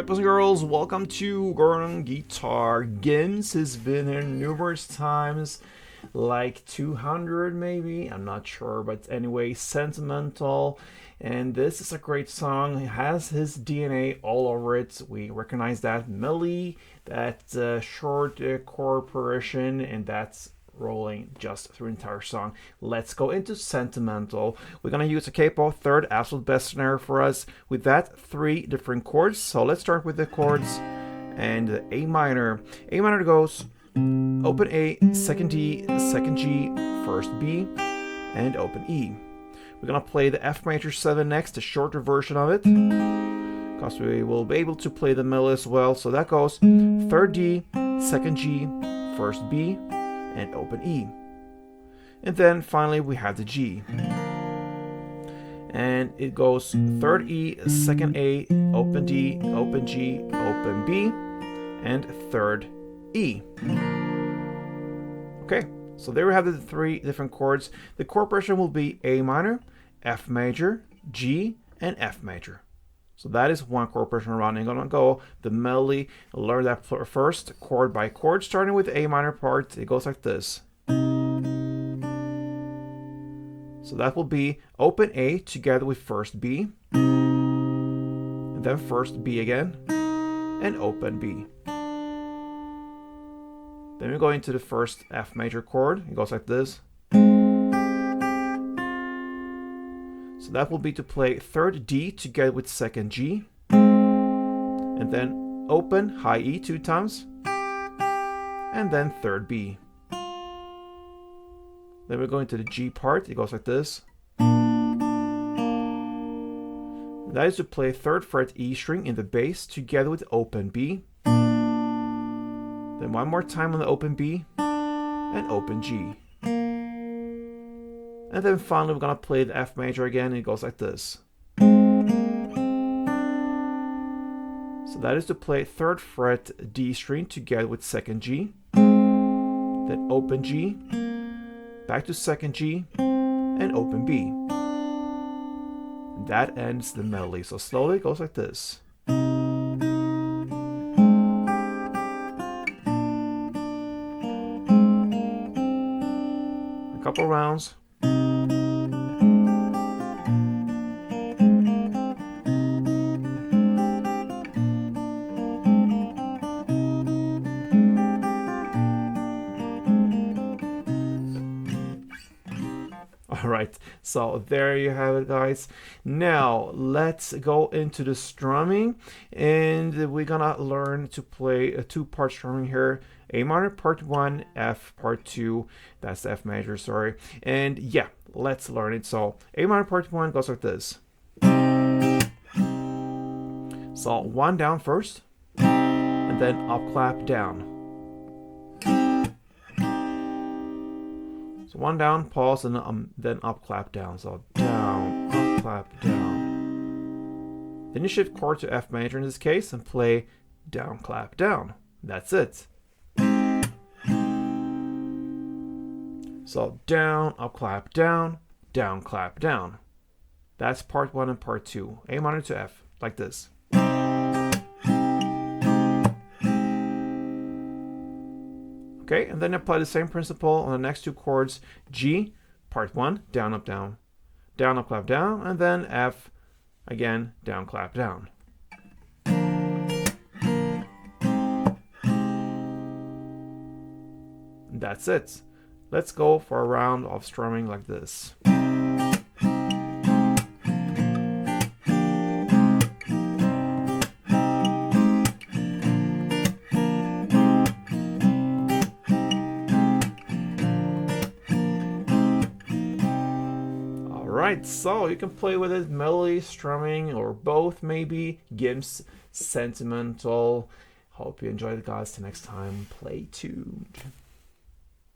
Alright, boys and girls, welcome to Gordon Guitar. GIMS has been here numerous times, like 200 maybe, I'm not sure, but anyway, Sentimental. And this is a great song. It has his DNA all over it. We recognize that melody, that short chord progression, and that's rolling just through the entire song. Let's go into Sentimental. We're gonna use a capo, third absolute best snare for us. With that, 3 different chords. So let's start with the chords and the A minor. A minor goes open A, second D, second G, first B, and open E. We're gonna play the F major 7 next, the shorter version of it, because we will be able to play the melody as well. So that goes third D, second G, first B, and open E. And then finally we have the G. And it goes third E, second A, open D, open G, open B, and third E. Okay, so there we have the 3 different chords. The chord progression will be A minor, F major, G, and F major. So that is one chord progression around. I'm gonna go the melody, learn that first chord by chord, starting with the A minor part. It goes like this. So that will be open A together with first B, and then first B again, and open B. Then we go into the first F major chord. It goes like this. So that will be to play third D together with second G, and then open high E 2 times, and then third B. Then we're going to the G part. It goes like this. That is to play third fret E string in the bass together with open B. Then one more time on the open B and open G. And then finally we're gonna play the F major again, and it goes like this. So that is to play third fret D string together with second G, then open G, back to second G, and open B. And that ends the melody. So slowly it goes like this. A couple rounds. Alright, so there you have it, guys. Now let's go into the strumming, and we're gonna learn to play a 2-part strumming here. A minor part 1, F part 2, that's the F major, sorry. And yeah, let's learn it. So A minor part 1 goes like this. So 1 down first, and then up clap down. So 1 down, pause, and then up clap down. So down, up clap down. Then you shift chord to F major in this case and play down clap down. That's it. So down, up clap down, down clap down. That's part 1 and part 2. A minor to F, like this. Okay, and then apply the same principle on the next 2 chords. G, part 1, down, up, down, down, up, clap, down, and then F, again, down, clap, down. And that's it. Let's go for a round of strumming like this. Alright, so you can play with it, melody, strumming, or both maybe. GIMS, Sentimental. Hope you enjoyed it, guys. Till next time, play tuned.